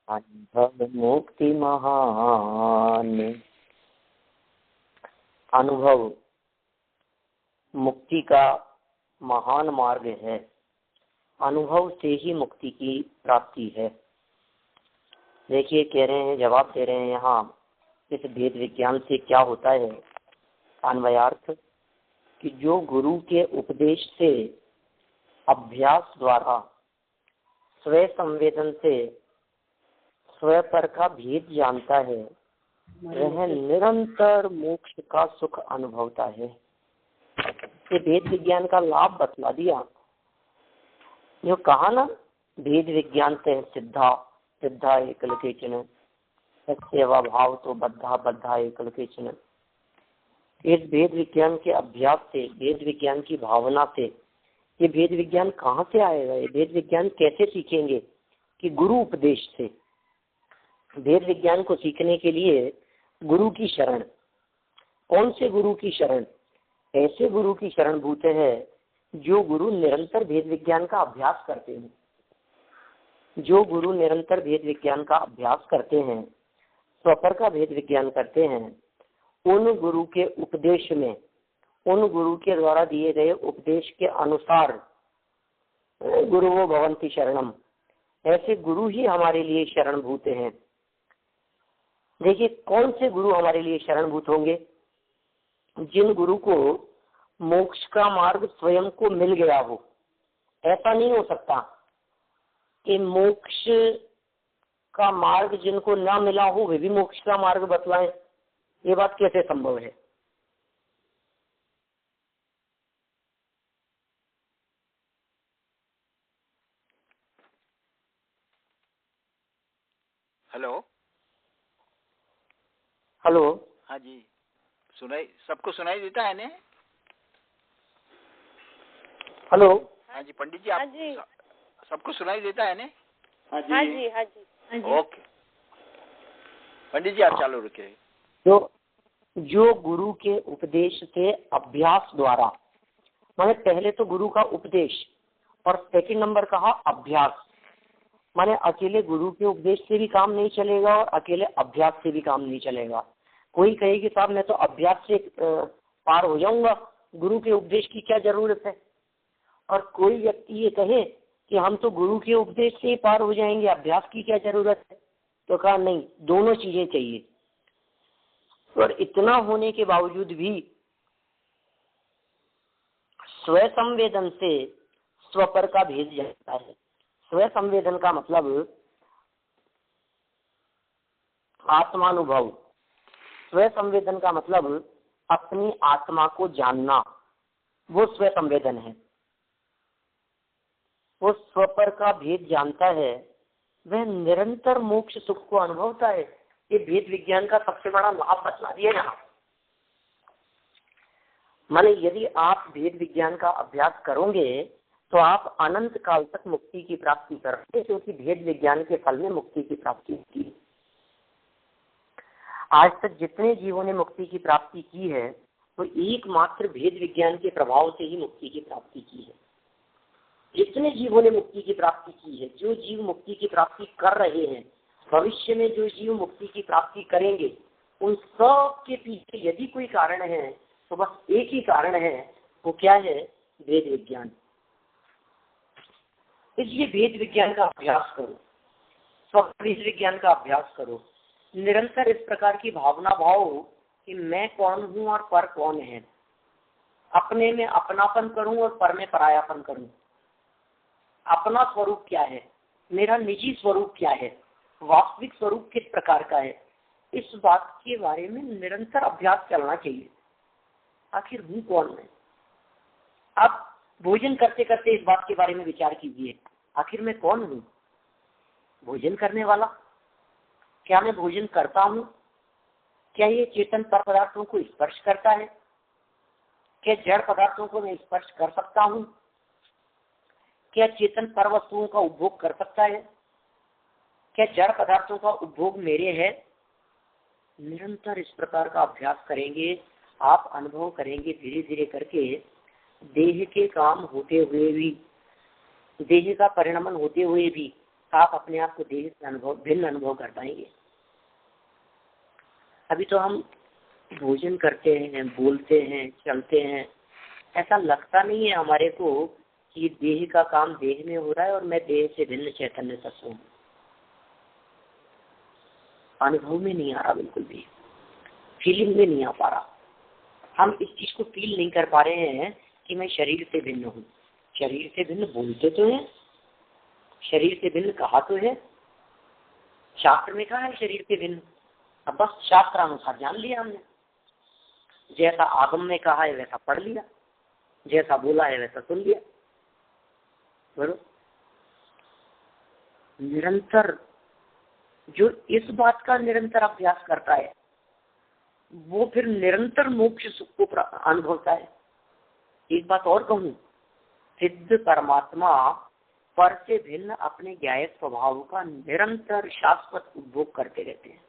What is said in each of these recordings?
अनुभव मुक्ति महान। अनुभव मुक्ति का महान मार्ग है। अनुभव से ही मुक्ति की प्राप्ति है। देखिए, कह रहे हैं, जवाब दे रहे हैं यहाँ, इस भेद विज्ञान से क्या होता है। अन्वयार्थ कि जो गुरु के उपदेश से अभ्यास द्वारा स्व संवेदन से स्व पर का भेद जानता है, वह निरंतर मोक्ष का सुख अनुभवता है। ये भेद विज्ञान का लाभ बतला दिया। जो कहा ना, भेद विज्ञान से सिद्धा सिद्धा एकल केचन, सेवा भाव तो बद्धा बद्धा एकल केचन। इस भेद विज्ञान के अभ्यास से, भेद विज्ञान की भावना से, ये भेद विज्ञान कहाँ से आएगा? ये भेद विज्ञान कैसे सीखेंगे? कि गुरु उपदेश से। भेद विज्ञान को सीखने के लिए गुरु की शरण। कौन से गुरु की शरण? ऐसे गुरु की शरण भूते हैं जो गुरु निरंतर भेद विज्ञान का अभ्यास करते हैं। जो गुरु निरंतर भेद विज्ञान का अभ्यास करते हैं, स्वपर का भेद विज्ञान करते हैं, उन गुरु के उपदेश में, उन गुरु के द्वारा दिए गए उपदेश के अनुसार गुरुवो भवन्ति शरणम, ऐसे गुरु ही हमारे लिए शरणभूत हैं। देखिए, कौन से गुरु हमारे लिए शरणभूत होंगे? जिन गुरु को मोक्ष का मार्ग स्वयं को मिल गया हो। ऐसा नहीं हो सकता कि मोक्ष का मार्ग जिनको ना मिला हो वे भी मोक्ष का मार्ग बतलाएं। ये बात कैसे संभव है? Hello hello. हाँ जी, सुनाई, सबको सुनाई देता है ने? हेलो। हाँ जी पंडित जी, आप सबको सुनाई देता है ने? हाँ जी हाँ जी हाँ जी। ओके पंडित जी, आप चालू रखिए। जो गुरु के उपदेश से अभ्यास द्वारा, माने पहले तो गुरु का उपदेश और सेकंड नंबर कहा अभ्यास। माने अकेले गुरु के उपदेश से भी काम नहीं चलेगा और अकेले अभ्यास से भी काम नहीं चलेगा। कोई कहे कि साहब मैं तो अभ्यास से पार हो जाऊंगा, गुरु के उपदेश की क्या जरूरत है। और कोई व्यक्ति ये कहे कि हम तो गुरु के उपदेश से ही पार हो जाएंगे, अभ्यास की क्या जरूरत है। तो कहा नहीं, दोनों चीजें चाहिए। और इतना होने के बावजूद भी स्व संवेदन से स्वपर का भेद जाता है। स्व संवेदन का मतलब आत्मानुभव। स्व संवेदन का मतलब अपनी आत्मा को जानना, वो स्व संवेदन है। वो स्वपर का भेद जानता है, वह निरंतर मोक्ष सुख को अनुभवता है। ये भेद विज्ञान का सबसे बड़ा लाभ बतला दिया यहाँ। माने यदि आप भेद विज्ञान का अभ्यास करोगे तो आप अनंत काल तक मुक्ति की प्राप्ति करोगे, क्योंकि भेद विज्ञान के फल में मुक्ति की प्राप्ति होती है। आज तक जितने जीवों ने मुक्ति की प्राप्ति की है वो एकमात्र भेद विज्ञान के प्रभाव से ही मुक्ति की प्राप्ति की है। जितने जीवों ने मुक्ति की प्राप्ति की है, जो जीव मुक्ति की प्राप्ति कर रहे हैं, भविष्य में जो जीव मुक्ति की प्राप्ति करेंगे, उन सब के पीछे यदि कोई कारण है तो बस एक ही कारण है। वो क्या है? भेद विज्ञान। इसलिए भेद विज्ञान का अभ्यास करो, भेद विज्ञान का अभ्यास करो। निरंतर इस प्रकार की भावना भाव कि मैं कौन हूँ और पर कौन है। अपने में अपनापन करूं और पर में परायापन करूं। अपना स्वरूप क्या है, मेरा निजी स्वरूप क्या है, वास्तविक स्वरूप किस प्रकार का है, इस बात के बारे में निरंतर अभ्यास चलना चाहिए। आखिर हूँ कौन मैं? आप भोजन करते करते इस बात के बारे में विचार कीजिए, आखिर मैं कौन हूँ? भोजन करने वाला? क्या मैं भोजन करता हूँ? क्या ये चेतन पर पदार्थों को स्पर्श करता है? क्या जड़ पदार्थों को मैं स्पर्श कर सकता हूँ? क्या चेतन पर वस्तुओं का उपभोग कर सकता है? क्या जड़ पदार्थों का उपभोग मेरे है? निरंतर इस प्रकार का अभ्यास करेंगे, आप अनुभव करेंगे धीरे धीरे करके, देह के काम होते हुए भी, देह का परिणमन होते हुए भी आप अपने आप को देह से भिन्न अनुभव कर पाएंगे। अभी तो हम भोजन करते हैं, बोलते हैं, चलते हैं, ऐसा लगता नहीं है हमारे को कि देह का काम देह में हो रहा है और मैं देह से भिन्न चैतन्य तत्व हूँ। अनुभव में नहीं आ रहा, बिल्कुल भी फीलिंग में नहीं आ पा रहा। हम इस चीज को फील नहीं कर पा रहे हैं कि मैं शरीर से भिन्न हूँ। शरीर से भिन्न बोलते तो हैं, शरीर से भिन्न कहा तो है, शास्त्र में कहा है शरीर से भिन्न। अब बस शास्त्र अनुसार जान लिया हमने, जैसा आगम में कहा है वैसा पढ़ लिया, जैसा बोला है वैसा सुन लिया। बरोबर। निरंतर जो इस बात का निरंतर अभ्यास करता है वो फिर निरंतर मोक्ष सुख को अनुभवता है। एक बात और कहूं, सिद्ध परमात्मा पर से भिन्न अपने ज्ञायक स्वभाव का निरंतर शाश्वत उपभोग करते रहते हैं।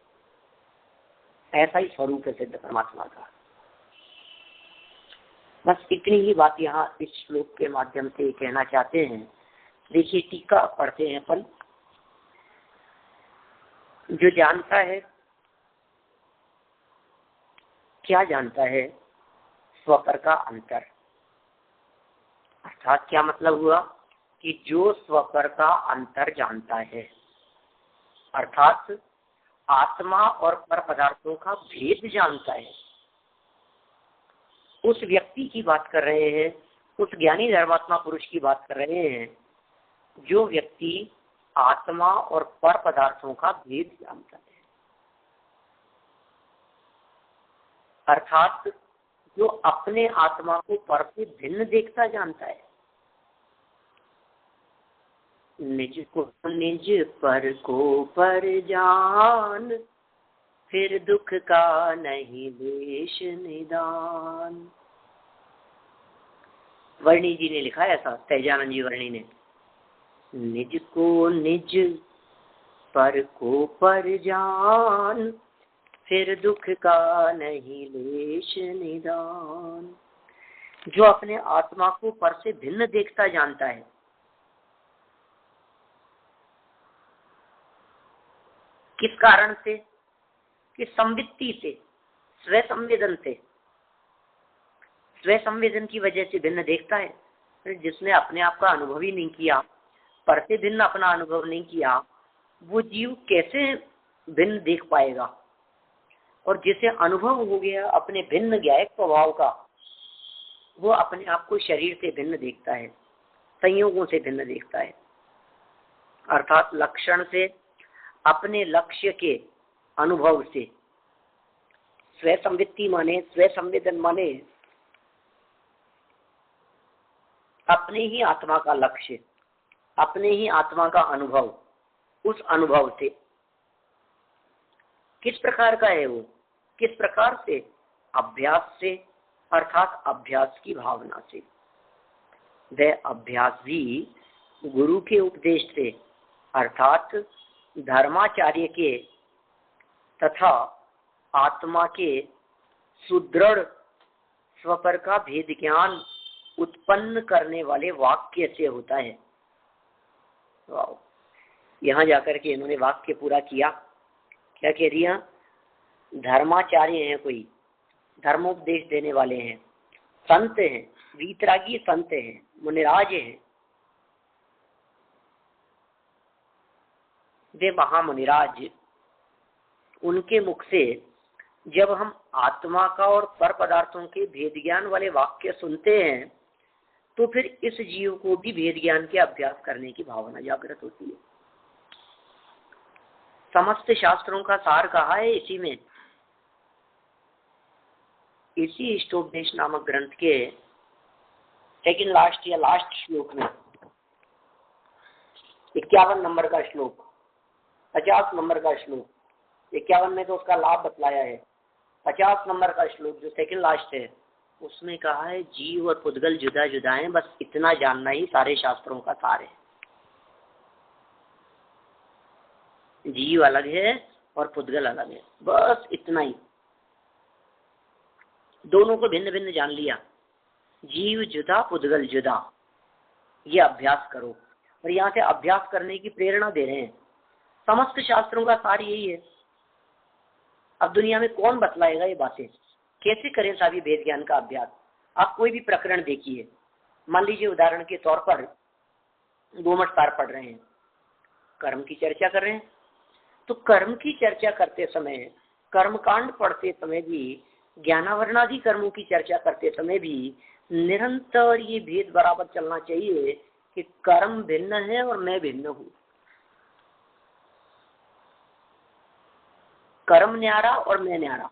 ऐसा ही स्वरूप है सिद्ध परमात्मा का। बस इतनी ही बात यहाँ इस श्लोक के माध्यम से कहना चाहते हैं। देखिए टीका पढ़ते हैं अपन। जो जानता है, क्या जानता है? स्वपर का अंतर। अर्थात क्या मतलब हुआ कि जो स्वपर का अंतर जानता है, अर्थात आत्मा और पर पदार्थों का भेद जानता है, उस व्यक्ति की बात कर रहे हैं, उस ज्ञानी धर्मात्मा पुरुष की बात कर रहे हैं जो व्यक्ति आत्मा और पर पदार्थों का भेद जानता है। अर्थात जो अपने आत्मा को पर से भिन्न देखता जानता है। निज को निज पर को पर जान, फिर दुख का नहीं देश निदान। वर्णी जी ने लिखा है ऐसा, तेजानंद जी वर्णी ने। निज को निज पर को पर जान, फिर दुख का नहीं लेश निदान। जो अपने आत्मा को पर से भिन्न देखता जानता है, किस कारण से? कि संवित्ति से, स्व संवेदन से। स्व संवेदन की वजह से भिन्न देखता है। जिसने अपने आप का अनुभव ही नहीं किया, पर से भिन्न अपना अनुभव नहीं किया, वो जीव कैसे भिन्न देख पाएगा? और जिसे अनुभव हो गया अपने भिन्न ज्ञायक स्वभाव का, वो अपने आप को शरीर से भिन्न देखता है, संयोगों से भिन्न देखता है। अर्थात लक्षण से, अपने लक्ष्य के अनुभव से। स्व संवित्ति माने, स्व संवेदन माने अपने ही आत्मा का लक्ष्य, अपने ही आत्मा का अनुभव। उस अनुभव से किस प्रकार का है वो? किस प्रकार से? अभ्यास से, अर्थात अभ्यास की भावना से। वह अभ्यास भी गुरु के उपदेश से, अर्थात धर्माचार्य के तथा आत्मा के सुदृढ़ स्वपर का भेद ज्ञान उत्पन्न करने वाले वाक्य से होता है। यहाँ जाकर के इन्होंने वाक्य पूरा किया। क्या कह रही है? धर्माचार्य हैं, कोई धर्मोपदेश देने वाले हैं, संत हैं, वीतरागी संत हैं, मुनिराज हैं। वे महामुनिराज, उनके मुख से जब हम आत्मा का और पर पदार्थों के भेद ज्ञान वाले वाक्य सुनते हैं तो फिर इस जीव को भी भेद ज्ञान के अभ्यास करने की भावना जागृत होती है। समस्त शास्त्रों का सार कहा है इसी में, इसी इष्टोपदेश नामक ग्रंथ के सेकंड लास्ट या लास्ट श्लोक में 51 नंबर का श्लोक, 50 नंबर का श्लोक, 51 में तो उसका लाभ बतलाया है, 50 नंबर का श्लोक जो सेकंड लास्ट है उसमें कहा है जीव और पुद्गल जुदा जुदा है, बस इतना जानना ही सारे शास्त्रों का सार है। जीव अलग है और पुद्गल अलग है, बस इतना ही। दोनों को भिन्न भिन्न जान लिया, जीव जुदा पुद्गल जुदा, ये अभ्यास करो। और यहाँ से अभ्यास करने की प्रेरणा दे रहे हैं। समस्त शास्त्रों का सार यही है। अब दुनिया में कौन बतलाएगा ये बातें? कैसे करें सभी वेद ज्ञान का अभ्यास? आप कोई भी प्रकरण देखिए, मान लीजिए उदाहरण के तौर पर गोमठ सार पढ़ रहे हैं, कर्म की चर्चा कर रहे हैं, तो कर्म की चर्चा करते समय, कर्मकांड पढ़ते समय भी, ज्ञानावरणादि कर्मों की चर्चा करते समय भी निरंतर ये भेद बराबर चलना चाहिए कि कर्म भिन्न है और मैं भिन्न हूं। कर्म न्यारा और मैं न्यारा।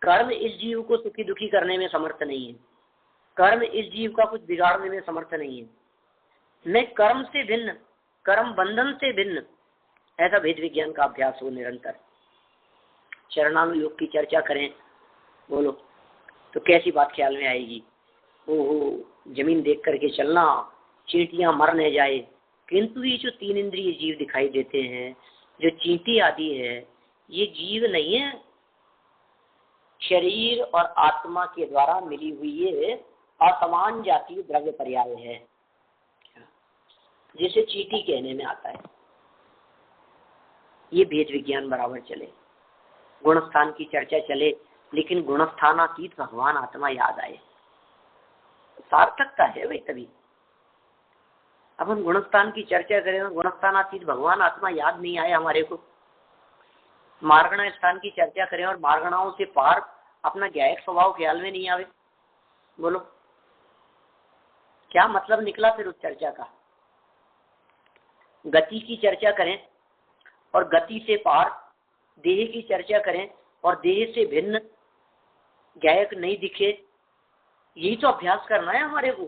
कर्म इस जीव को सुखी दुखी करने में समर्थ नहीं है, कर्म इस जीव का कुछ बिगाड़ने में समर्थ नहीं है। मैं कर्म से भिन्न, कर्म बंधन से भिन्न, ऐसा भेद विज्ञान का अभ्यास हो निरंतर। चरणानुयोग की चर्चा करें, बोलो तो कैसी बात ख्याल में आएगी? ओहो, जमीन देख करके चलना, चींटियां मर न जाए। किंतु ये जो 3 इंद्रिय जीव दिखाई देते हैं, जो चींटी आदि है, ये जीव नहीं है, शरीर और आत्मा के द्वारा मिली हुई ये असमान जातीय द्रव्य पर्याय है, जिसे चींटी कहने में आता है। ये भेद विज्ञान बराबर चले, गुणस्थान की चर्चा चले, लेकिन गुणस्थानातीत भगवान आत्मा याद आए, सार्थकता है भाई। तभी अब हम गुणस्थान की चर्चा करें और गुणस्थानातीत भगवान आत्मा याद नहीं आए हमारे को। मार्गणा स्थान की चर्चा करें और मार्गणाओं से पार अपना ज्ञायक स्वभाव ख्याल में नहीं आवे, बोलो क्या मतलब निकला फिर उस चर्चा का? गति की चर्चा करें और गति से पार देह की चर्चा करें और देह से भिन्न ज्ञायक नहीं दिखे, यही तो अभ्यास करना है हमारे को।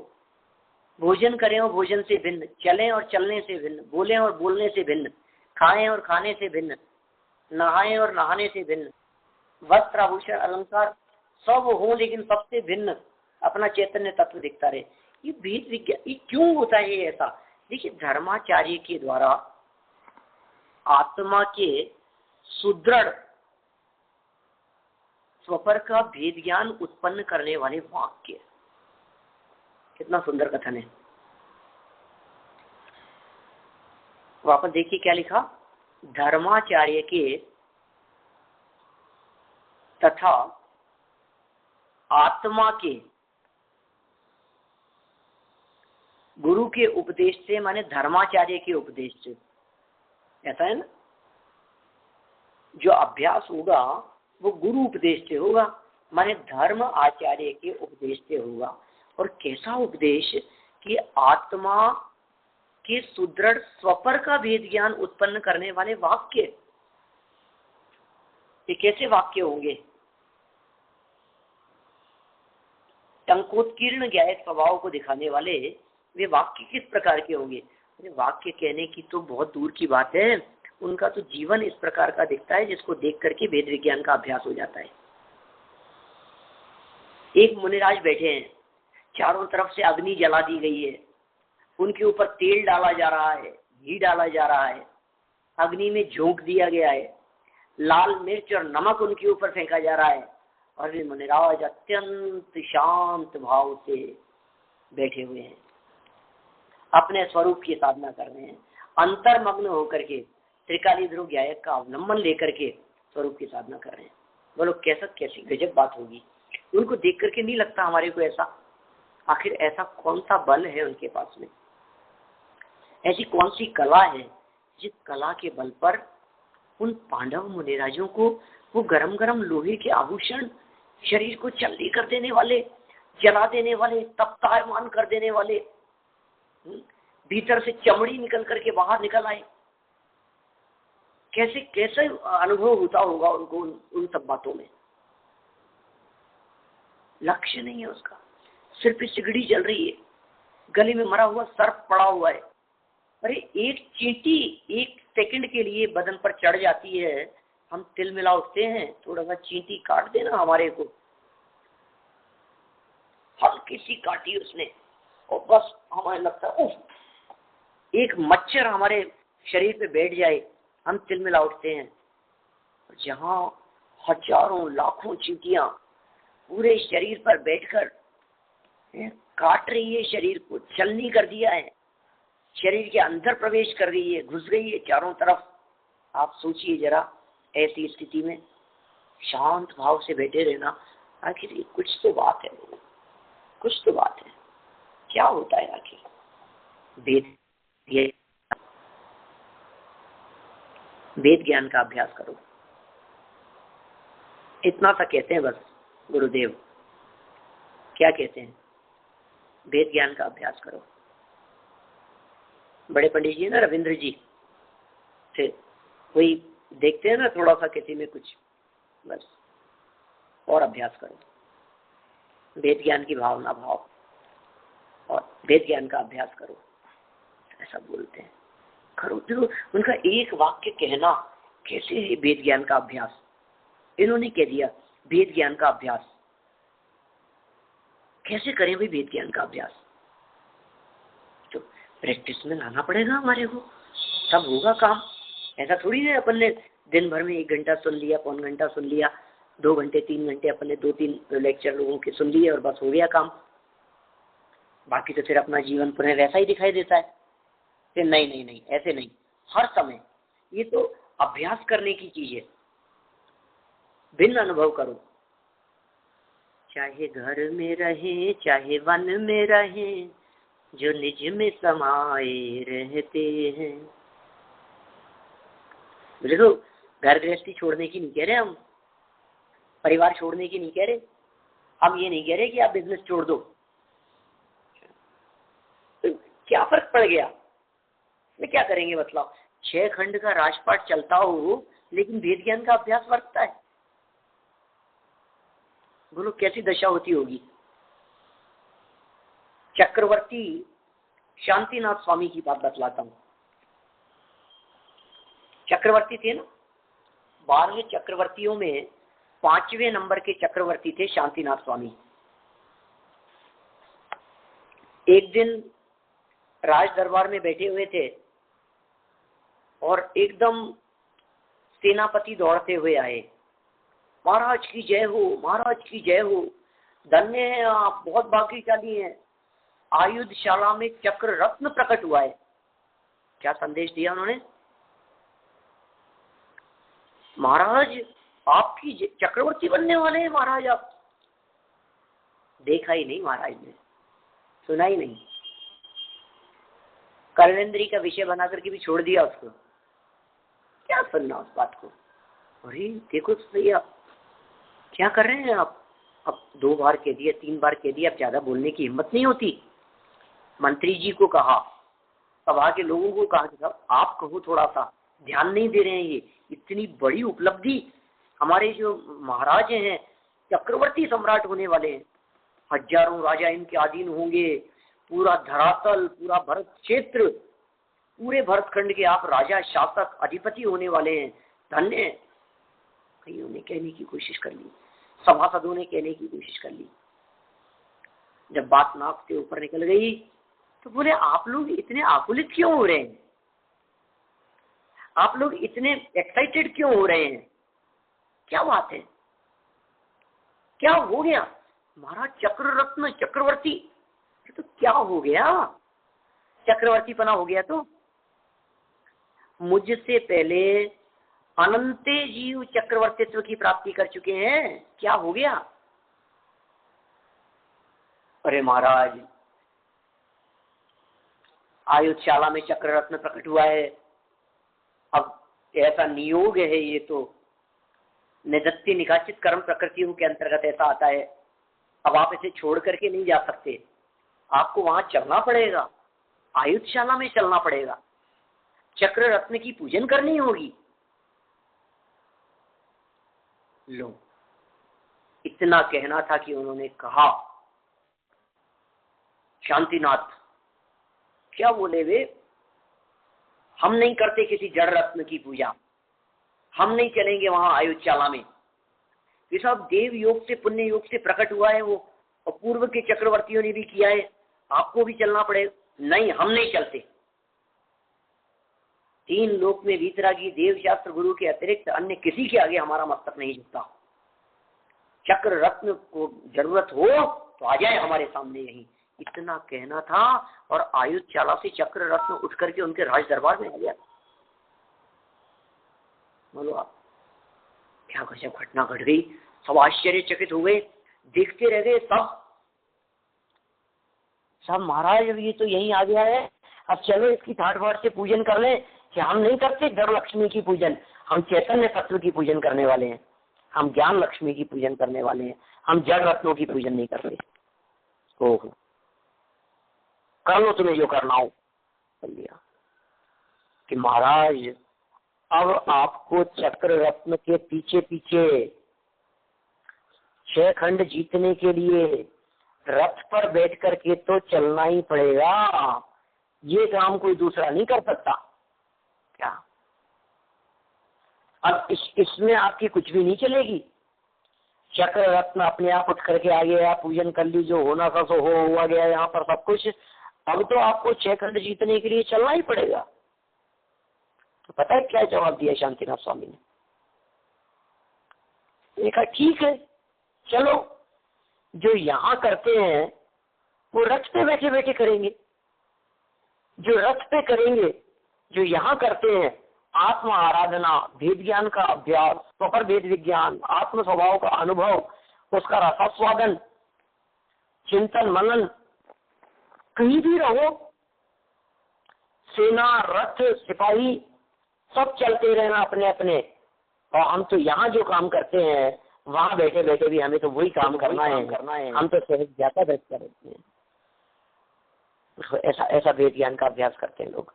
भोजन करें और भोजन से भिन्न, चलें और चलने से भिन्न, बोलें और बोलने से भिन्न, खाएं और खाने से भिन्न, नहाएं और नहाने से भिन्न, वस्त्र आभूषण अलंकार सब हो, लेकिन सबसे भिन्न अपना चैतन्य तत्व दिखता रहे। ये भेद विज्ञान, ये क्यों होता है ऐसा? देखिए, धर्माचार्य के द्वारा आत्मा के सुदृढ़ स्वपर का भेद ज्ञान उत्पन्न करने वाले वाक्य, कितना सुंदर कथन है। वापस देखिए क्या लिखा, धर्माचार्य के तथा आत्मा के गुरु के उपदेश से, माने धर्माचार्य के उपदेश से, ऐसा है ना, जो अभ्यास होगा वो गुरु उपदेश से होगा, माने धर्म आचार्य के उपदेश से होगा। और कैसा उपदेश कि आत्मा के सुदृढ़ स्वपर का भेद ज्ञान उत्पन्न करने वाले वाक्य। ये कैसे वाक्य होंगे? टंकोत्कीर्ण ज्ञायक स्वभाव को दिखाने वाले वे वाक्य किस प्रकार के होंगे? वाक्य कहने की तो बहुत दूर की बात है, उनका तो जीवन इस प्रकार का दिखता है जिसको देख करके वेद विज्ञान का अभ्यास हो जाता है। एक मुनिराज बैठे हैं, चारों तरफ से अग्नि जला दी गई है, उनके ऊपर तेल डाला जा रहा है, घी डाला जा रहा है, अग्नि में झोंक दिया गया है, लाल मिर्च और नमक उनके ऊपर फेंका जा रहा है, और वे मुनिराज अत्यंत शांत भाव से बैठे हुए हैं, अपने स्वरूप की साधना कर रहे हैं, अंतर्मग्न होकर के त्रिकाली ध्रुव ज्ञायक का अवलंबन लेकर के स्वरूप की साधना कर रहे हैं। बोलो कैसी गजब बात होगी। उनको देख करके नहीं लगता हमारे को ऐसा? आखिर ऐसा कौन सा बल है उनके पास में, ऐसी कौन सी कला है जिस कला के बल पर उन पांडव मुनिराजों को वो गरम गरम लोहे के आभूषण, शरीर को चल्ली कर देने वाले, जला देने वाले, तप्तायमान कर देने वाले, भीतर से चमड़ी निकल करके बाहर निकल आए, कैसे अनुभव होता होगा उनको उन सब बातों में? लक्ष्य नहीं है उसका, सिर पे सिगड़ी जल रही है, गले में मरा हुआ सर्प पड़ा हुआ है। अरे एक चींटी एक सेकंड के लिए बदन पर चढ़ जाती है, हम तिल मिला उठते हैं, थोड़ा सा चींटी काट देना हमारे को, हल्की सी काटी उसने और बस हमारे लगता है एक मच्छर हमारे शरीर पे बैठ जाए, हम तिल मिला उठते हैं। जहां हजारों लाखों चींटियां पूरे शरीर पर बैठकर काट रही है, शरीर को छलनी कर दिया है, शरीर के अंदर प्रवेश कर गई है, घुस गई है चारों तरफ। आप सोचिए जरा, ऐसी स्थिति में शांत भाव से बैठे रहना। आखिर ये कुछ तो बात है, कुछ तो बात है, क्या होता है आखिर? वेद ज्ञान का अभ्यास करो, इतना सा कहते हैं बस गुरुदेव। क्या कहते हैं? वेद ज्ञान का अभ्यास करो। बड़े पंडित जी ना, रविंद्र जी से कोई देखते हैं ना थोड़ा सा किसी में कुछ, बस और अभ्यास करो, वेद ज्ञान की भावना भाव और वेद ज्ञान का अभ्यास करो, ऐसा बोलते हैं। करो तो उनका एक वाक्य कहना कैसे है वेद ज्ञान का अभ्यास। इन्होंने कह दिया वेद ज्ञान का अभ्यास। कैसे करें भाई वेद ज्ञान का अभ्यास? तो प्रैक्टिस में लाना पड़ेगा हमारे को, तब होगा काम। ऐसा थोड़ी है अपन ने दिन भर में 1 घंटा सुन लिया, पौन घंटा सुन लिया, 2 घंटे 3 घंटे अपन ने 2-3 लेक्चर लोगों के सुन लिए और बस हो गया काम। बाकी तो फिर अपना जीवन पुनः वैसा ही दिखाई देता है। फिर नहीं नहीं नहीं, ऐसे नहीं, हर समय ये तो अभ्यास करने की चीज है। भिन्न अनुभव करो, चाहे घर में रहे चाहे वन में रहे, जो निज में समाये रहते हैं। देखो, घर गृहस्थी छोड़ने की नहीं कह रहे हम, परिवार छोड़ने की नहीं कह रहे हम, ये नहीं कह रहे कि आप बिजनेस छोड़ दो। तो क्या फर्क पड़ गया? मैं क्या करेंगे मतलब? 6 खंड का राजपाट चलता हो लेकिन वेद ज्ञान का अभ्यास वर्तता है। बोलो कैसी दशा होती होगी? चक्रवर्ती शांतिनाथ स्वामी की बात बतलाता हूं। चक्रवर्ती थे ना, 12 चक्रवर्तियों में 5वें नंबर के चक्रवर्ती थे शांतिनाथ स्वामी। एक दिन राज दरबार में बैठे हुए थे और एकदम सेनापति दौड़ते हुए आए। महाराज की जय हो, महाराज की जय हो, धन्य है आप, बहुत भाग्यशाली हैं, आयुधशाला में चक्र रत्न प्रकट हुआ है। क्या संदेश दिया उन्होंने? महाराज आपकी चक्रवर्ती बनने वाले हैं महाराज आप। देखा ही नहीं महाराज ने, सुना ही नहीं, कर्णेंद्री का विषय बना करके भी छोड़ दिया उसको। क्या सुनना उस बात को? अरे देखो भैया क्या कर रहे हैं आप, अब 2 बार कह दिया, 3 बार कह दिया, अब ज्यादा बोलने की हिम्मत नहीं होती। मंत्री जी को कहा, सभा के लोगों को कहा कि साहब आप कहो, थोड़ा सा ध्यान नहीं दे रहे हैं, ये इतनी बड़ी उपलब्धि, हमारे जो महाराज हैं चक्रवर्ती सम्राट होने वाले हैं, हजारों राजा इनके अधीन होंगे, पूरा धरातल, पूरा भरत क्षेत्र, पूरे भरतखंड के आप राजा शासक अधिपति होने वाले हैं, धन्य। कईयों ने कहने की कोशिश कर ली, सभासदों ने कहने की कोशिश कर ली। जब बात नाक से ऊपर निकल गई तो बोले आप लोग इतने आकुलित क्यों हो रहे हैं, आप लोग इतने एक्साइटेड क्यों हो रहे हैं, क्या बात है, क्या हो गया? महाराज चक्र रत्न चक्रवर्ती, तो क्या हो गया? चक्रवर्ती पना हो गया तो मुझसे पहले अनंते जीव चक्रवर्तित्व की प्राप्ति कर चुके हैं, क्या हो गया? अरे महाराज आयुधशाला में चक्र रत्न प्रकट हुआ है, अब ऐसा नियोग है, ये तो निदत्ति निकाचित कर्म प्रकृतियों के अंतर्गत ऐसा आता है। अब आप इसे छोड़ करके नहीं जा सकते, आपको वहां चलना पड़ेगा, आयुधशाला में चलना पड़ेगा, चक्र रत्न की पूजन करनी होगी। लो, इतना कहना था कि उन्होंने कहा। शांतिनाथ क्या बोले वे? हम नहीं करते किसी जड़ रत्न की पूजा, हम नहीं चलेंगे वहां आयुधशाला में। ये सब देव योग से, पुण्य योग से प्रकट हुआ है वो, और पूर्व के चक्रवर्तियों ने भी किया है, आपको भी चलना पड़ेगा। नहीं, हम नहीं चलते। 3 लोक में वीतरागी देव शास्त्र गुरु के अतिरिक्त अन्य किसी के आगे हमारा मस्तक नहीं झुकता। चक्र रत्न को जरूरत हो तो आ जाए हमारे सामने, यहीं इतना कहना था और आयुध चालासी चक्र रत्न उठ करके उनके राज दरबार में आ गया। बोलो आप, क्या गजब घटना घट गई। सब आश्चर्यचकित हो गए, देखते रह गए सब महाराज अब ये तो यहीं आ गया है, अब चलो इसकी ठाट बाट से पूजन कर ले। कि हम नहीं करते जड़ लक्ष्मी की पूजन, हम चैतन्य तत्व की पूजन करने वाले हैं, हम ज्ञान लक्ष्मी की पूजन करने वाले हैं, हम जड़ रत्नों की पूजन नहीं करते। ओहो, कर लो तुम्हें जो करना हो। कर लिया कि महाराज अब आपको चक्र रत्न के पीछे पीछे 6 खंड जीतने के लिए रथ पर बैठ करके तो चलना ही पड़ेगा, ये काम कोई दूसरा नहीं कर सकता। क्या अब इसमें आपकी कुछ भी नहीं चलेगी। चक्र रत्न अपने आप उठ करके आ गया, पूजन कर ली, जो होना था सो हुआ गया यहाँ पर सब कुछ। अब तो आपको 6 खंड जीतने के लिए चलना ही पड़ेगा। तो पता है क्या जवाब दिया शांतिनाथ स्वामी ने? कहा ठीक है चलो, जो यहाँ करते हैं वो रथ पे बैठे बैठे करेंगे, जो रथ पे करेंगे, जो यहाँ करते हैं आत्म आराधना, भेद ज्ञान का अभ्यास, स्वपर भेद विज्ञान, आत्म स्वभाव का अनुभव, उसका रसास्वादन, चिंतन मनन, कहीं भी रहो, सेना रथ सिपाही सब चलते रहना अपने अपने। और हम तो यहाँ जो काम करते हैं वहां बैठे बैठे भी हमें तो वही काम करना है, हम तो सहज ज्यादा व्यस्त करते हैं। ऐसा वेद ज्ञान का अभ्यास करते हैं लोग,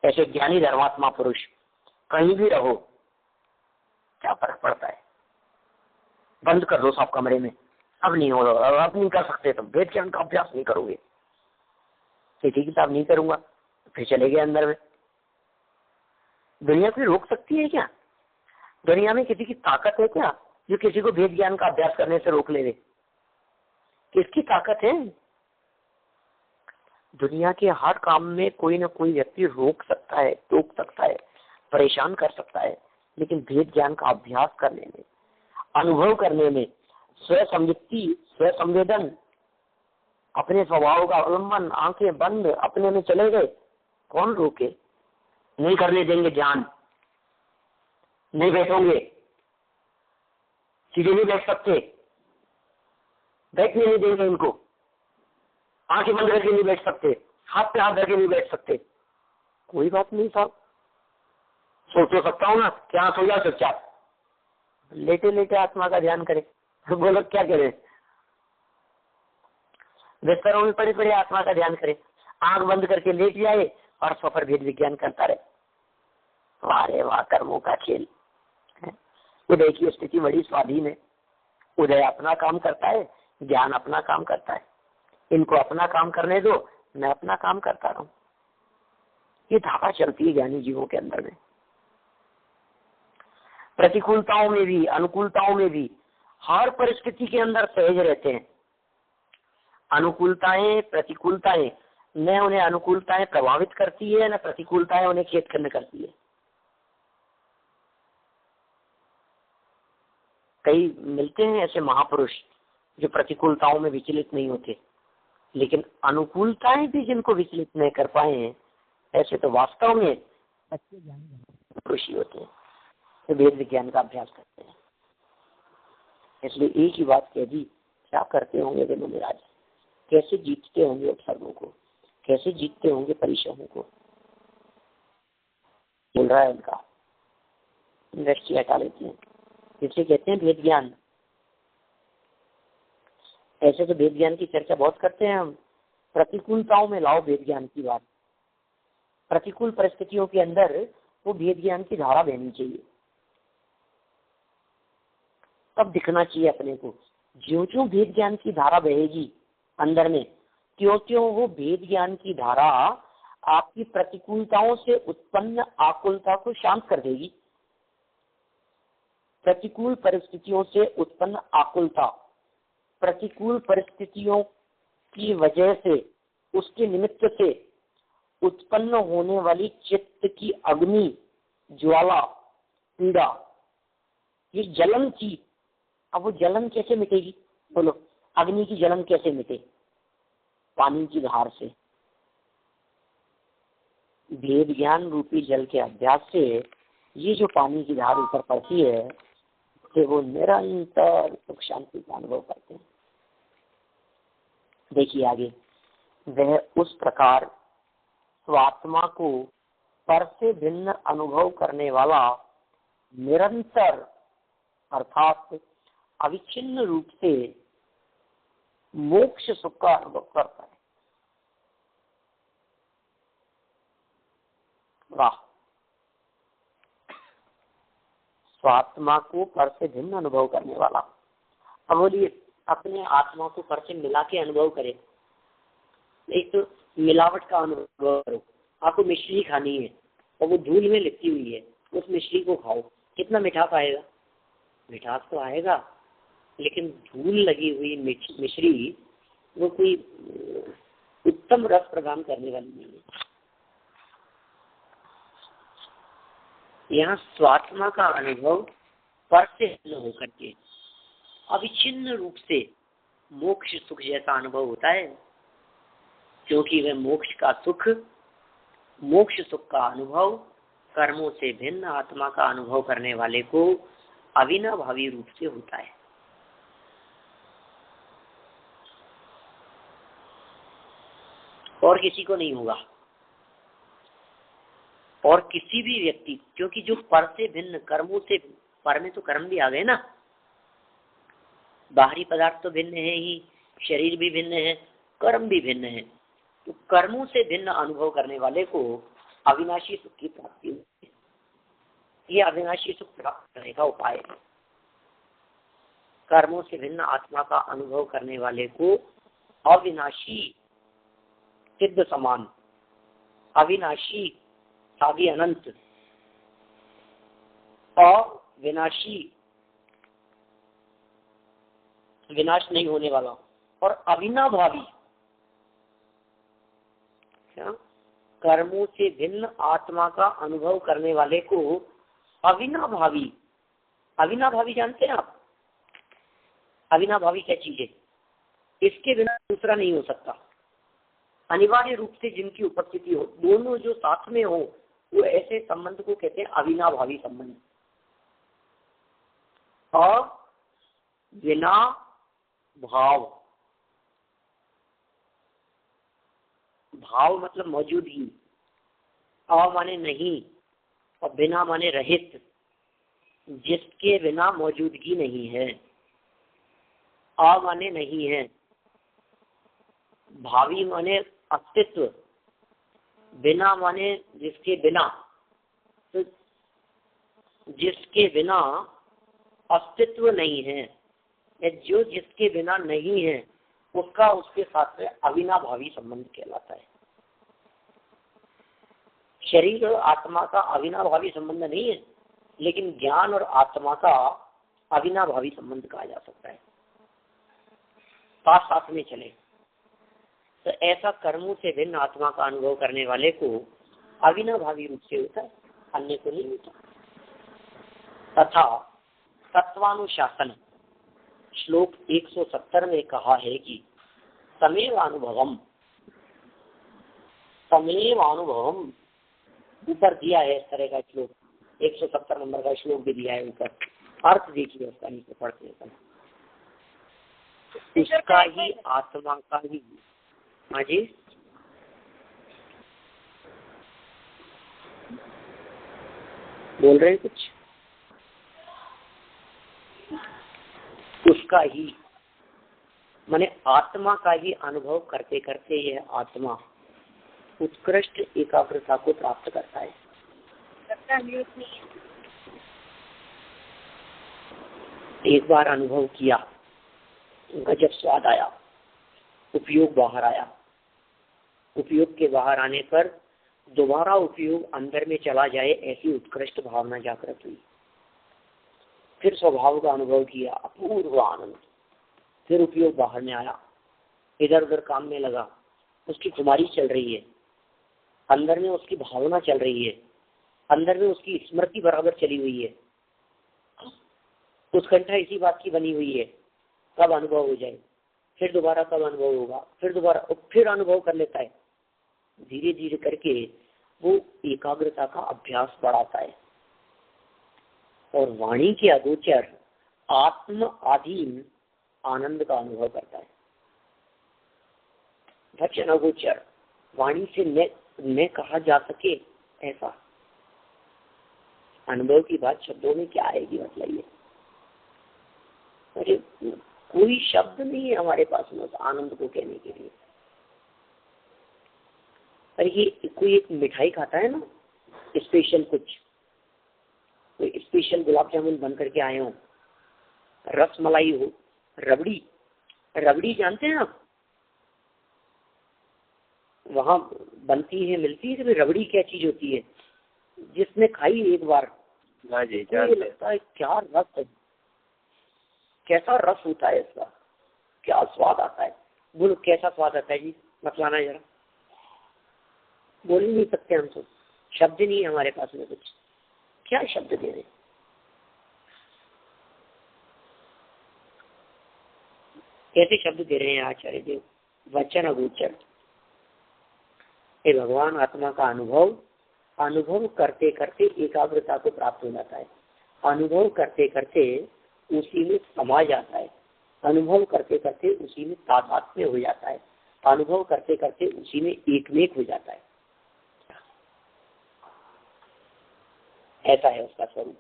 ऐसे ज्ञानी धर्मात्मा पुरुष। कहीं भी रहो, क्या फर्क पड़ता है, बंद कर दो सब कमरे में, अब नहीं हो रहा, अब नहीं कर सकते, तो वेद ज्ञान का अभ्यास नहीं करोगे, ठीक है अब नहीं करूंगा, फिर चले गए अंदर में। दुनिया कोई रोक सकती है क्या? दुनिया में किसी की ताकत है क्या जो किसी को वेद ज्ञान का अभ्यास करने से रोक ले? किसकी ताकत है? दुनिया के हर काम में कोई ना कोई व्यक्ति रोक सकता है, टोक सकता है, परेशान कर सकता है, लेकिन वेद ज्ञान का अभ्यास करने में, अनुभव करने में, स्व संयुक्ति, स्व संवेदन, अपने स्वभाव का अवलंबन, आंखें बंद अपने में चले गए, कौन रोके? नहीं करने देंगे ध्यान, नहीं बैठोगे, सीधे नहीं बैठ सकते, बैठने नहीं देंगे इनको, आंखें बंद करके नहीं बैठ सकते, हाथ पे हाथ करके नहीं बैठ सकते, कोई बात नहीं साहब, सो तो सकता हूँ ना, क्या सो जा चुपचाप, लेटे लेटे आत्मा का ध्यान करे। बोलो क्या करे? बिस्तरों में पड़े पड़े आत्मा का ध्यान करे, आंख बंद करके लेट जाए और स्वपर भेद विज्ञान करता रहे। वाह रे वाह, कर्मों का खेल। उदय की स्थिति बड़ी स्वाधीन है, उदय अपना काम करता है, ज्ञान अपना काम करता है, इनको अपना काम करने दो, मैं अपना काम करता रहूं। ये धारा चलती है ज्ञानी जीवों के अंदर में। प्रतिकूलताओं में भी अनुकूलताओं में भी हर परिस्थिति के अंदर सहज रहते हैं। अनुकूलताएं प्रतिकूलताएं, न उन्हें अनुकूलताएं प्रभावित करती है, न प्रतिकूलताएं उन्हें खेद खंड करती है। कई मिलते हैं ऐसे महापुरुष जो प्रतिकूलताओं में विचलित नहीं होते, लेकिन अनुकूलताएं भी जिनको विचलित नहीं कर पाए हैं, ऐसे तो वास्तव में अच्छे ज्ञानी पुरुष ही होते हैं, तो वेद विज्ञान का अभ्यास करते हैं। इसलिए एक ही बात कह दी, क्या करते होंगे वे महाराज, कैसे जीतते होंगे उपसर्गों को, कैसे जीतते होंगे परिश्रमों को। बोल रहा है उनका इंडस्ट्री हटा लेते हैं, जिसे कहते हैं वेद ज्ञान। ऐसे तो वेद ज्ञान की चर्चा बहुत करते हैं हम, प्रतिकूलताओं में लाओ वेद ज्ञान की बात। प्रतिकूल परिस्थितियों के अंदर वो वेद ज्ञान की धारा बहनी चाहिए, तब दिखना चाहिए अपने को। ज्यों ज्यों वेद ज्ञान की धारा बहेगी अंदर में, त्यों त्यों वो वेद ज्ञान की धारा आपकी प्रतिकूलताओं से उत्पन्न आकुलता को शांत कर देगी। प्रतिकूल परिस्थितियों से उत्पन्न आकुलता, प्रतिकूल परिस्थितियों की वजह से, उसके निमित्त से उत्पन्न होने वाली चित्त की अग्नि, ज्वाला, पीड़ा, ये जलन थी। अब वो जलन कैसे मिटेगी? बोलो, अग्नि की जलन कैसे मिटे? पानी की धार से, भेद ज्ञान रूपी जल के अभ्यास से ये जो पानी की धार ऊपर पड़ती है तो वो निरंतर सुख शांति का अनुभव करते हैं। देखिए आगे, वह उस प्रकार स्वात्मा को पर से भिन्न अनुभव करने वाला निरंतर अर्थात अविच्छिन्न रूप से मोक्ष सुख का अनुभव करता है। वाह, स्वात्मा को पर से भिन्न अनुभव करने वाला। अब बोलिए, अपने आत्मा को पर से मिला के अनुभव करे। एक तो मिलावट का अनुभव करो, आपको मिश्री खानी है और वो धूल में लिपटी हुई है, उस मिश्री को खाओ, कितना मिठास आएगा? मिठास तो आएगा, लेकिन धूल लगी हुई मिश्री वो कोई उत्तम रस प्रदान करने वाली नहीं है। यहाँ स्वात्मा का अनुभव पर से होकर के अविच्छिन्न रूप से मोक्ष सुख जैसा अनुभव होता है, क्योंकि वह मोक्ष का सुख, मोक्ष सुख का अनुभव कर्मों से भिन्न आत्मा का अनुभव करने वाले को अविनाभावी रूप से होता है। और किसी को नहीं होगा, और किसी भी व्यक्ति, क्योंकि जो पर से भिन्न कर्मों से, पर में तो कर्म भी आ गए ना, बाहरी पदार्थ तो भिन्न है ही, शरीर भी भिन्न है, कर्म भी भिन्न है, तो कर्मों से भिन्न अनुभव करने वाले को अविनाशी सुख की प्राप्ति होती है। ये अविनाशी सुख प्राप्त करने का उपाय है। कर्मों से भिन्न आत्मा का अनुभव करने वाले को अविनाशी सिद्ध समान, अविनाशी आदि अनंत, अविनाशी विनाश नहीं होने वाला, और अविनाभावी, क्या कर्मों से भिन्न आत्मा का अनुभव करने वाले को अविनाभावी, अविनाभावी जानते हैं आप? अविनाभावी क्या चीज है? इसके बिना दूसरा नहीं हो सकता। अनिवार्य रूप से जिनकी उपस्थिति हो, दोनों जो साथ में हो, वो ऐसे संबंध को कहते हैं अविनाभावी संबंध। बिना भाव, भाव मतलब मौजूदगी, अ माने नहीं और बिना माने रहित, जिसके बिना मौजूदगी नहीं है। अ माने नहीं है, भावी माने अस्तित्व, बिना माने जिसके बिना, तो जिसके बिना अस्तित्व नहीं है, जो जिसके बिना नहीं है उसका उसके साथ में अविनाभावी संबंध कहलाता है। शरीर और आत्मा का अविनाभावी संबंध नहीं है, लेकिन ज्ञान और आत्मा का अविनाभावी संबंध कहा जा सकता है, साथ साथ में चले। तो ऐसा कर्मों से भिन्न आत्मा का अनुभव करने वाले को अविनाभावी रूप से होता है, अन्य को नहीं होता। तथा तत्वानुशासन श्लोक 170 में कहा है कि तमेव अनुभवम, तमेव अनुभवम, ऊपर दिया है इस तरह का श्लोक, 170 नंबर का श्लोक भी दिया है ऊपर। अर्थ देखिए उसका, नीचे पढ़ते हैं, उसका ही आत्मा का ही। हाँ जी, बोल रहे हैं कुछ? उसका ही माने आत्मा का ही अनुभव करते करते यह आत्मा उत्कृष्ट एकाग्रता को प्राप्त करता है। एक बार अनुभव किया, उनका जब स्वाद आया, उपयोग बाहर आया, उपयोग के बाहर आने पर दोबारा उपयोग अंदर में चला जाए, ऐसी उत्कृष्ट भावना जागृत हुई। फिर स्वभाव का अनुभव किया, अपूर्व आनंद, फिर उपयोग बाहर में आया, इधर उधर काम में लगा, उसकी खुमारी चल रही है, अंदर में उसकी भावना चल रही है, अंदर में उसकी स्मृति बराबर चली हुई है, उत्कंठा इसी बात की बनी हुई है कब अनुभव हो जाए। फिर दोबारा कब अनुभव होगा, फिर दोबारा, फिर अनुभव कर लेता है। धीरे धीरे करके वो एकाग्रता का अभ्यास बढ़ाता है और वाणी के अगोचर आत्म आधीन आनंद का अनुभव करता है। वचन अगोचर, वाणी से मैं कहा जा सके ऐसा अनुभव की बात शब्दों में क्या आएगी बताइए। अरे कोई शब्द नहीं है हमारे पास में उस आनंद को कहने के लिए। अरे ये कोई एक मिठाई खाता है ना, स्पेशल कुछ, कोई स्पेशल गुलाब जामुन बन करके आए हो, रस मलाई हो, रबड़ी, रबड़ी जानते हैं आप, वहां बनती है, मिलती है। रबड़ी क्या चीज होती है, जिसने खाई एक बार तो ये लगता है क्या रस है, कैसा रस होता है इसका, क्या स्वाद आता है। बोलो कैसा स्वाद आता है जी, बताना जरा। बोल ही नहीं सकते हम तो, शब्द नहीं है हमारे पास में कुछ, क्या शब्द दे रहे। कैसे शब्द दे रहे हैं आचार्य देव, वचन अगोचर। हे भगवान, आत्मा का अनुभव करते करते एकाग्रता को प्राप्त हो जाता है, अनुभव करते करते उसी में समा जाता है, अनुभव करते करते उसी में तादात्म्य हो जाता है, अनुभव करते करते उसी में एकमेक हो जाता है। ऐसा है उसका स्वरूप।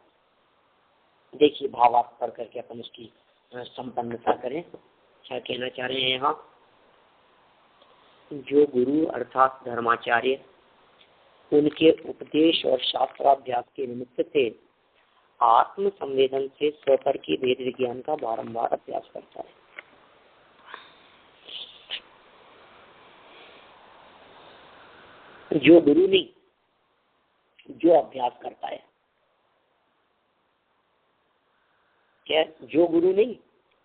देखिए भावार्थ पढ़ करके अपन उसकी संपन्नता करें। क्या कहना चाह रहे हैं यहाँ, जो गुरु अर्थात धर्माचार्य उनके उपदेश और शास्त्राभ्यास के निमित्त से आत्म संवेदन से स्वपर की वेद विज्ञान का बारंबार अभ्यास करता है। जो गुरु नहीं, जो अभ्यास करता है। क्या, जो गुरु नहीं,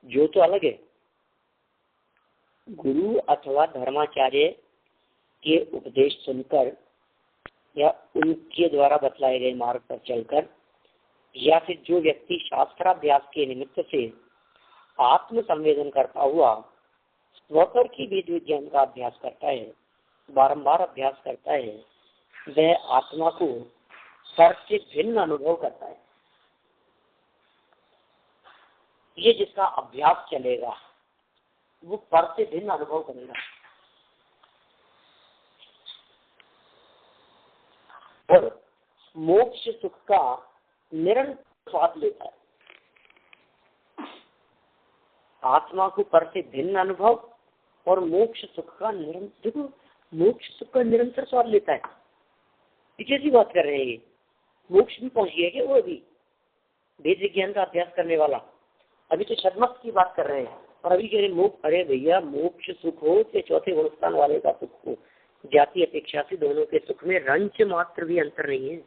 जो तो अलग है। गुरु अथवा धर्माचार्य के उपदेश सुनकर या उनके द्वारा बतलाए गए मार्ग पर चलकर, या फिर जो व्यक्ति शास्त्राभ्यास के निमित्त से आत्म संवेदन करता हुआ स्वपर की वेद विज्ञान का अभ्यास करता है, बारंबार अभ्यास करता है, वह आत्मा को पर से भिन्न अनुभव करता है। ये जिसका अभ्यास चलेगा वो पर से भिन्न अनुभव करेगा और मोक्ष सुख का निरंतर स्वाद लेता है। आत्मा को पर से भिन्न अनुभव और मोक्ष सुख का निरंतर, देखो मोक्ष सुख का निरंतर स्वाद लेता है। कैसी बात कर रहे हैं ये, मोक्ष भी पहुंच गया क्या वो अभी वेद विज्ञान का अभ्यास करने वाला? अभी तो छद्मस्त की बात कर रहे हैं और अभी कह रहे मोक्ष। अरे भैया, मोक्ष सुख हो या चौथे गुणस्थान वाले का सुख हो, जाति अपेक्षा से दोनों के सुख में रंच मात्र भी अंतर नहीं है।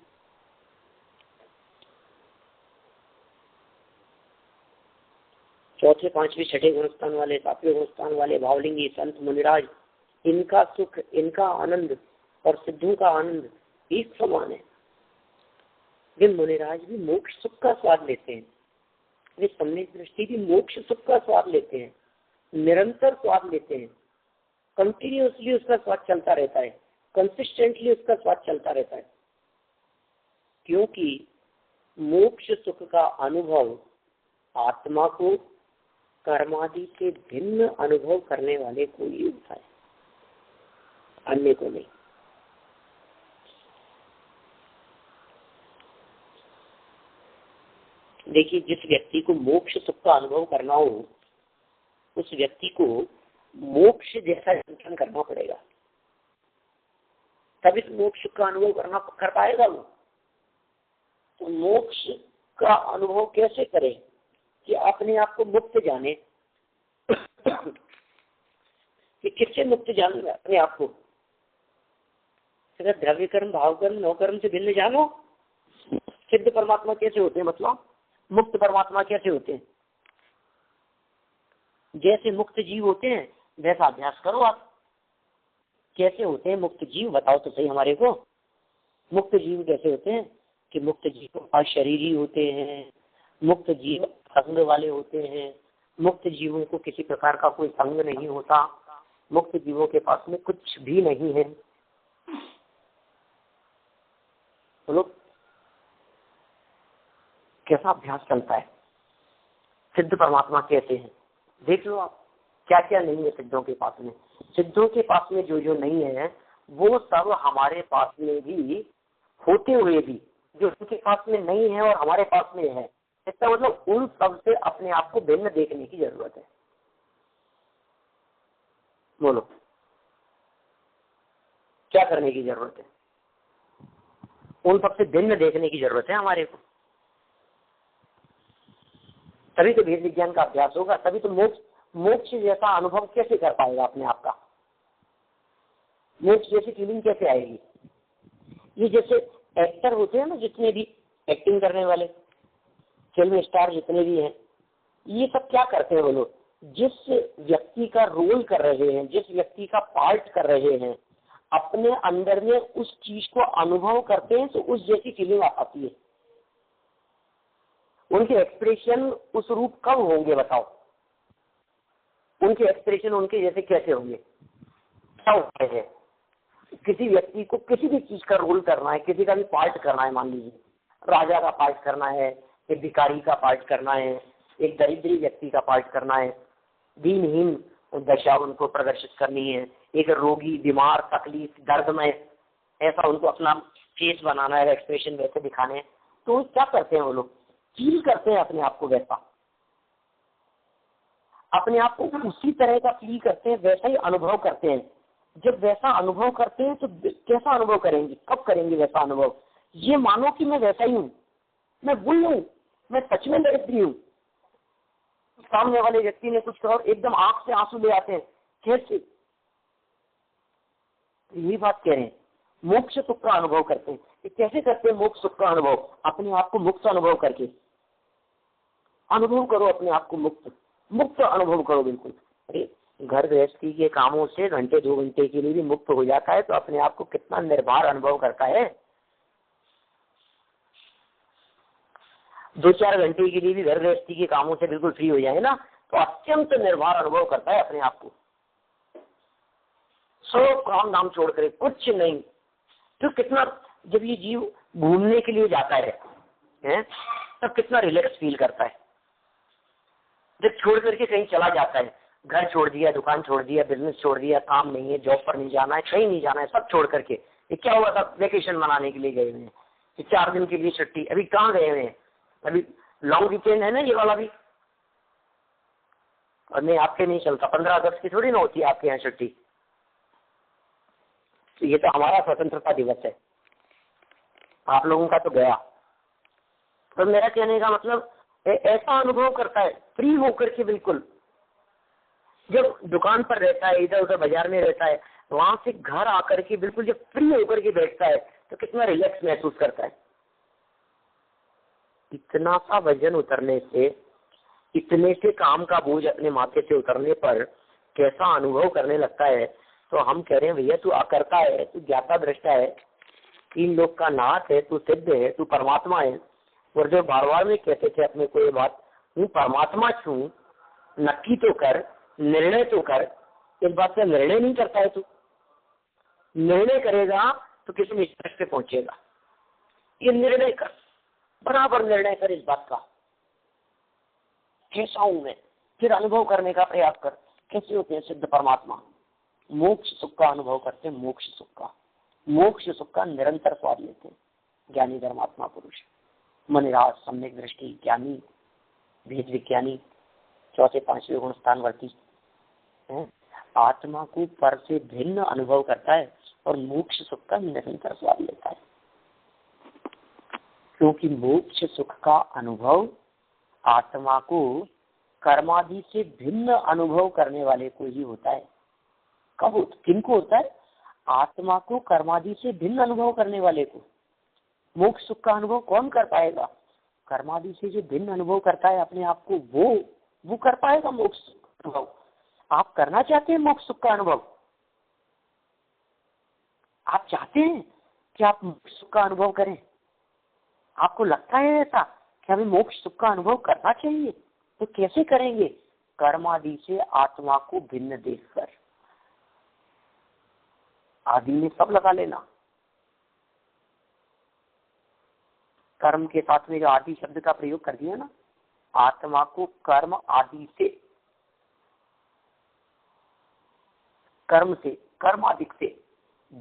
चौथे पांचवे छठे गुणस्थान वाले, सातवें गुणस्थान वाले, भावलिंगी, संत, मुनिराज, इनका सुख, इनका आनंद और सिद्धों का आनंद एक समान है। वे मुनिराज भी मोक्ष सुख का स्वाद लेते हैं, वे सम्यक दृष्टि भी मोक्ष सुख का स्वाद लेते हैं, निरंतर स्वाद लेते हैं। कंटिन्यूअसली उसका स्वाद चलता रहता है, कंसिस्टेंटली उसका स्वाद चलता रहता है, क्योंकि मोक्ष सुख का अनुभव आत्मा को कर्मादि से भिन्न अनुभव करने वाले को ही होता है, अन्य को नहीं। देखिए, जिस व्यक्ति को मोक्ष सुख का अनुभव करना हो, उस व्यक्ति को मोक्ष जैसा चिंतन करना पड़ेगा, तभी तो मोक्ष का अनुभव कर पाएगा वो। तो मोक्ष का अनुभव कैसे करे कि अपने आप को मुक्त जाने कि किससे मुक्त जाने अपने आप को? द्रव्य कर्म, भाव कर्म, नौ कर्म से भिन्न जानो। सिद्ध परमात्मा कैसे होते हैं, मतलब मुक्त परमात्मा कैसे होते हैं? जैसे मुक्त जीव होते हैं वैसा अभ्यास करो आप। कैसे होते हैं मुक्त जीव, बताओ तो सही हमारे को। मुक्त जीव कैसे होते हैं कि मुक्त जीव अशरीरी होते हैं, मुक्त जीव अंग वाले होते हैं, मुक्त जीवों को किसी प्रकार का कोई संग नहीं होता, मुक्त जीवों के पास में कुछ भी नहीं है। बोलो कैसा अभ्यास चलता है, सिद्ध परमात्मा कैसे हैं, देख लो आप क्या क्या नहीं है सिद्धों के पास में। सिद्धों के पास में जो जो नहीं है वो सब हमारे पास में भी होते हुए भी जो उनके पास में नहीं है और हमारे पास में है, इसका मतलब उन सब से अपने आप को भिन्न देखने की जरूरत है। बोलो क्या करने की जरूरत है? उन सब से भिन्न देखने की जरूरत है हमारे को। तभी तो भेद विज्ञान का अभ्यास होगा, तभी तो मोक्ष जैसा अनुभव कैसे कर पाएगा अपने आप का, मोक्ष जैसी फीलिंग कैसे आएगी। ये जैसे एक्टर होते हैं ना, जितने भी एक्टिंग करने वाले फिल्म स्टार जितने भी हैं, ये सब क्या करते हैं? बोलो जिस व्यक्ति का रोल कर रहे हैं, जिस व्यक्ति का पार्ट कर रहे हैं, अपने अंदर में उस चीज को अनुभव करते हैं तो उस जैसी फीलिंग आती है। उनके एक्सप्रेशन उस रूप कब होंगे बताओ? उनके एक्सप्रेशन उनके जैसे कैसे होंगे? क्या होते हैं? किसी व्यक्ति को किसी भी चीज का रोल करना है, किसी का भी पार्ट करना है, मान लीजिए राजा का पार्ट करना है, एक भिखारी का पार्ट करना है, एक दरिद्री व्यक्ति का पार्ट करना है, दीनहीन दशा उनको प्रदर्शित करनी है, एक रोगी बीमार तकलीफ दर्द में ऐसा उनको अपना फेस बनाना है, एक्सप्रेशन वैसे दिखाने हैं। तो क्या करते हैं वो लोग? फील करते हैं अपने आप को वैसा, अपने आप को उसी तरह का फील करते हैं, वैसा ही अनुभव करते हैं। जब वैसा अनुभव करते हैं तो कैसा अनुभव करेंगे, कब करेंगे वैसा अनुभव? ये मानो कि मैं वैसा ही हूँ, मैं वही हूँ, मैं सच में दरिद्री हूँ। सामने वाले व्यक्ति ने कुछ कहा और एकदम आंख से आंसू ले आते हैं, कैसे? यही बात कह रहे हैं, मोक्ष सुख का अनुभव करते हैं। ये कैसे करते हैं मोक्ष सुख का अनुभव? अपने आप को मुक्त अनुभव करके। अनुभव करो अपने आप को मुक्त, मुक्त अनुभव करो बिल्कुल। अरे घर गृहस्थी के कामों से घंटे 2 घंटे के लिए भी मुक्त हो जाता है तो अपने आप को कितना निर्भर अनुभव करता है। 2-4 घंटे के लिए भी घर गृहस्थी के कामों से बिल्कुल फ्री हो जाए ना तो अत्यंत निर्भर अनुभव करता है अपने आप को। सब काम नाम छोड़ कर कुछ नहीं। तो कितना, जब ये जीव घूमने के लिए जाता है तब कितना रिलैक्स फील करता है। जब छोड़ करके कहीं चला जाता है, घर छोड़ दिया, दुकान छोड़ दिया, बिजनेस छोड़ दिया, काम नहीं है, जॉब पर नहीं जाना है, कहीं नहीं जाना है, सब छोड़ करके, ये क्या हुआ था? वेकेशन मनाने के लिए गए हुए हैं, 4 दिन के लिए छुट्टी। अभी कहाँ गए हुए हैं? अभी लॉन्ग वीकेंड है ना ये वाला भी, और नहीं आपके नहीं चलता, 15 अगस्त की थोड़ी ना होती है आपके यहाँ छुट्टी। तो ये तो हमारा स्वतंत्रता दिवस है, आप लोगों का तो गया। तो मेरा कहने का मतलब ऐसा अनुभव करता है फ्री होकर के बिल्कुल। जब दुकान पर रहता है, इधर उधर बाजार में रहता है, वहां से घर आकर के बिल्कुल जब फ्री होकर के बैठता है तो कितना रिलैक्स महसूस करता है। इतना सा वजन उतरने से, इतने से काम का बोझ अपने माथे से उतरने पर कैसा अनुभव करने लगता है। तो हम कह रहे हैं भैया तू अकर्ता है, तू ज्ञाता दृष्टा है, 3 लोक का नाथ है, तू सिद्ध है, तू परमात्मा है। और जो बार बार में कहते थे अपने को ये बात, तू परमात्मा छू, नक्की तो कर, निर्णय तो कर। इस बात का निर्णय नहीं करता है तू। निर्णय करेगा तो किसी निष्कर्ष पे पहुंचेगा। ये निर्णय कर, बराबर निर्णय कर इस बात का, कैसा हूं मैं, फिर अनुभव करने का प्रयास कर। कैसे होते हैं सिद्ध परमात्मा? मोक्ष सुख का अनुभव करते हैं, मोक्ष सुख का, मोक्ष सुख का निरंतर स्वाद लेते हैं ज्ञानी धर्मात्मा पुरुष, मनिराज, सम्यक दृष्टि, ज्ञानी, भेद विज्ञानी, 4-5वें गुण स्थानवर्ती है। आत्मा को पर से भिन्न अनुभव करता है और मोक्ष सुख का निरंतर स्वाद लेता है। क्योंकि मोक्ष सुख का अनुभव आत्मा को कर्मादि से भिन्न अनुभव करने वाले को ही होता है। कब? किनको होता है? आत्मा को कर्मादि से भिन्न अनुभव करने वाले को। मोक्ष सुख का अनुभव कौन कर पाएगा? कर्मादि से जो भिन्न अनुभव करता है अपने आप को, वो कर पाएगा मोक्ष अनुभव। आप करना चाहते हैं मोक्ष सुख का अनुभव? आप चाहते हैं कि आप मोक्ष सुख का अनुभव करें? आपको लगता है ऐसा कि हमें मोक्ष सुख का अनुभव करना चाहिए? तो कैसे करेंगे? कर्म आदि से आत्मा को भिन्न देखकर। आदि में सब लगा लेना, कर्म के साथ में जो आदि शब्द का प्रयोग कर दिया ना, आत्मा को कर्म आदि से, कर्म से, कर्म आदि से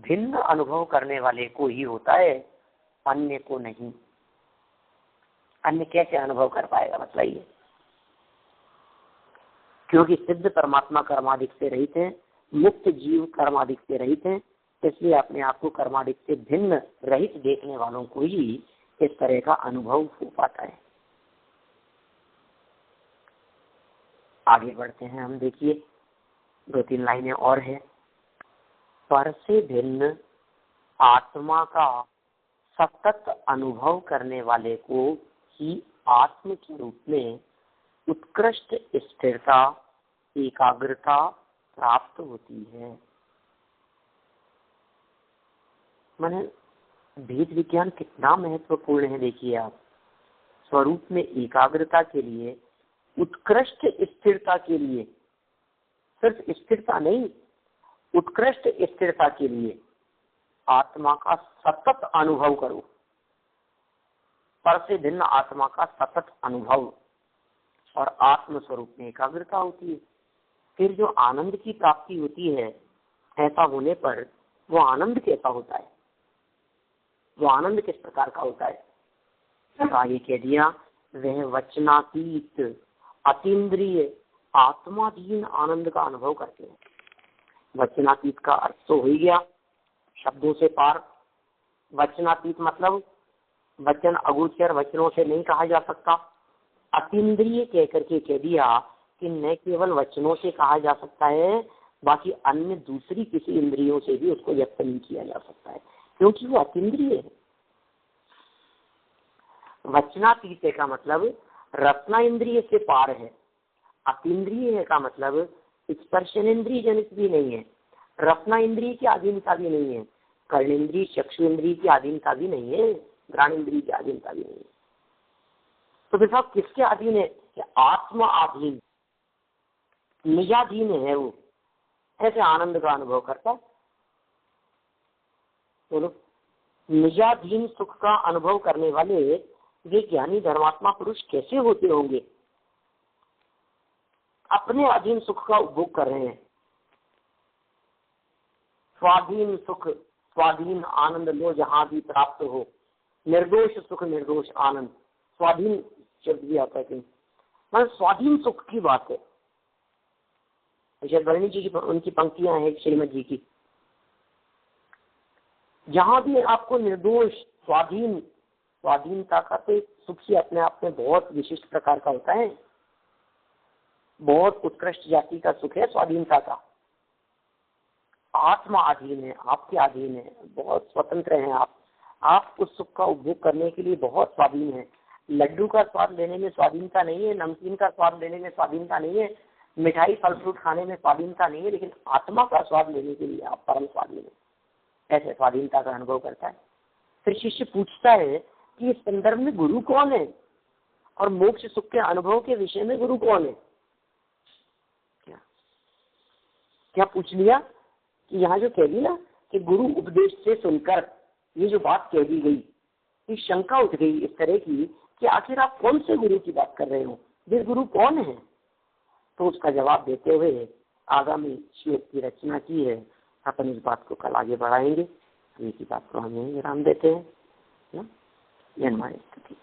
भिन्न अनुभव करने वाले को ही होता है, अन्य को नहीं। अन्य कैसे अनुभव कर पाएगा बताइए? क्योंकि सिद्ध परमात्मा कर्मादिक से रहित है, मुक्त जीव कर्मादिक से रहित है, इसलिए अपने आप को कर्मादिक से भिन्न रहित देखने वालों को ही इस तरह का अनुभव हो पाता है। आगे बढ़ते हैं हम, देखिए 2-3 लाइनें और है। पर से भिन्न आत्मा का सतत अनुभव करने वाले को ही आत्म के रूप में उत्कृष्ट स्थिरता, एकाग्रता प्राप्त होती है। माने भेद विज्ञान कितना महत्वपूर्ण है, देखिए आप। स्वरूप में एकाग्रता के लिए, उत्कृष्ट स्थिरता के लिए, सिर्फ स्थिरता नहीं, उत्कृष्ट स्थिरता के लिए आत्मा का सतत अनुभव करो। पर से भिन्न आत्मा का सतत अनुभव, और आत्म स्वरूप में एकाग्रता होती है। फिर जो आनंद की प्राप्ति होती है, ऐसा होने पर वो आनंद कैसा होता है, वो आनंद किस प्रकार का होता है? आगे कह दिया, वह वचनातीत अतीन्द्रिय आत्माधीन आनंद का अनुभव करते हैं। वचनातीत का अर्थ तो हो ही गया, शब्दों से पार। वचनातीत मतलब वचन अगोचर, वचनों से नहीं कहा जा सकता। अतीन्द्रिय कह करके कह दिया कि न केवल वचनों से कहा जा सकता है, बाकी अन्य दूसरी किसी इंद्रियों से भी उसको व्यक्त नहीं किया जा सकता है, क्योंकि वो अतीन्द्रिय है। वचनातीत का मतलब रत्ना इंद्रिय से पार है। अतीन्द्रिय का मतलब स्पर्शन इंद्रिय जनित भी नहीं है, रत्ना इंद्रिय की अधीनता भी नहीं है, कर्ण इंद्रिय चक्षु इंद्रिय की अधीनता भी नहीं है, घ्राण इंद्रिय की अधीनता भी नहीं है। तो फिर साहब किसके अधीन है? कि आत्मा अधीन, निजाधीन है वो। ऐसे आनंद का अनुभव करता। बोलो, निजाधीन सुख का अनुभव करने वाले वे ज्ञानी धर्मात्मा पुरुष कैसे होते होंगे? अपने अधीन सुख का उपभोग कर रहे हैं। स्वाधीन सुख, स्वाधीन आनंद लो जहां भी प्राप्त हो, निर्दोष सुख निर्दोष आनंद। स्वाधीन शब्द भी आता है कहीं, मतलब स्वाधीन सुख की बात है। वर्णी जी की उनकी पंक्तियां हैं श्रीमद जी की, जहां भी आपको निर्दोष स्वाधीन, स्वाधीनता का तो सुख ही अपने आप में बहुत विशिष्ट प्रकार का होता है, बहुत उत्कृष्ट जाति का सुख है स्वाधीनता का। आत्मा अधीन है, आपके अधीन है, बहुत स्वतंत्र हैं आप उस सुख का उपभोग करने के लिए बहुत स्वाधीन है। लड्डू का स्वाद लेने में स्वाधीनता नहीं है, नमकीन का स्वाद लेने में स्वाधीनता नहीं है, मिठाई फल फ्रूट खाने में स्वाधीनता नहीं है, लेकिन आत्मा का स्वाद लेने के लिए आप परम स्वाधीन है। ऐसे स्वाधीनता का अनुभव करता है। फिर शिष्य पूछता है कि इस संदर्भ में गुरु कौन है, और मोक्ष सुख के अनुभव के विषय में गुरु कौन है? क्या पूछ लिया कि यहाँ जो कह दी ना कि गुरु उपदेश से सुनकर, ये जो बात कह दी गई, कि शंका उठ गई इस तरह की कि आखिर आप कौन से गुरु की बात कर रहे हो, वे गुरु कौन है? तो उसका जवाब देते हुए आगामी श्लोक की रचना की है। अपन इस बात को कल आगे बढ़ाएंगे। ये की बात को हम यहीं विराम देते हैं ना। ये हमारी स्थिति।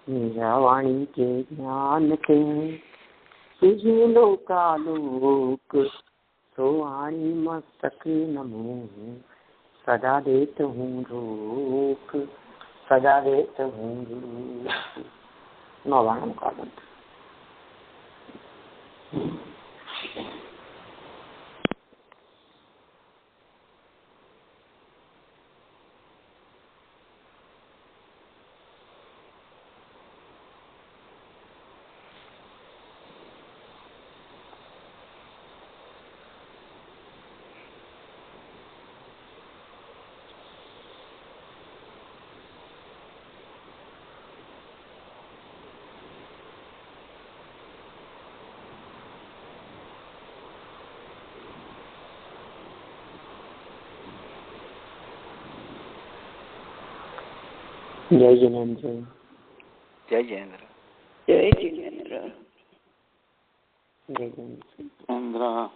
मेरा वाणी के ज्ञान के तुझे लोकालोक, सो वाणी मस्तक नमो, सदा देत हूँ रोक, सदा देत हूँ रोक। नौवाणम का मंत्र। जय जिनेन्द्र। जय जयेंद्र। जय जिनेन्द्र। जय जिनेन्द्र।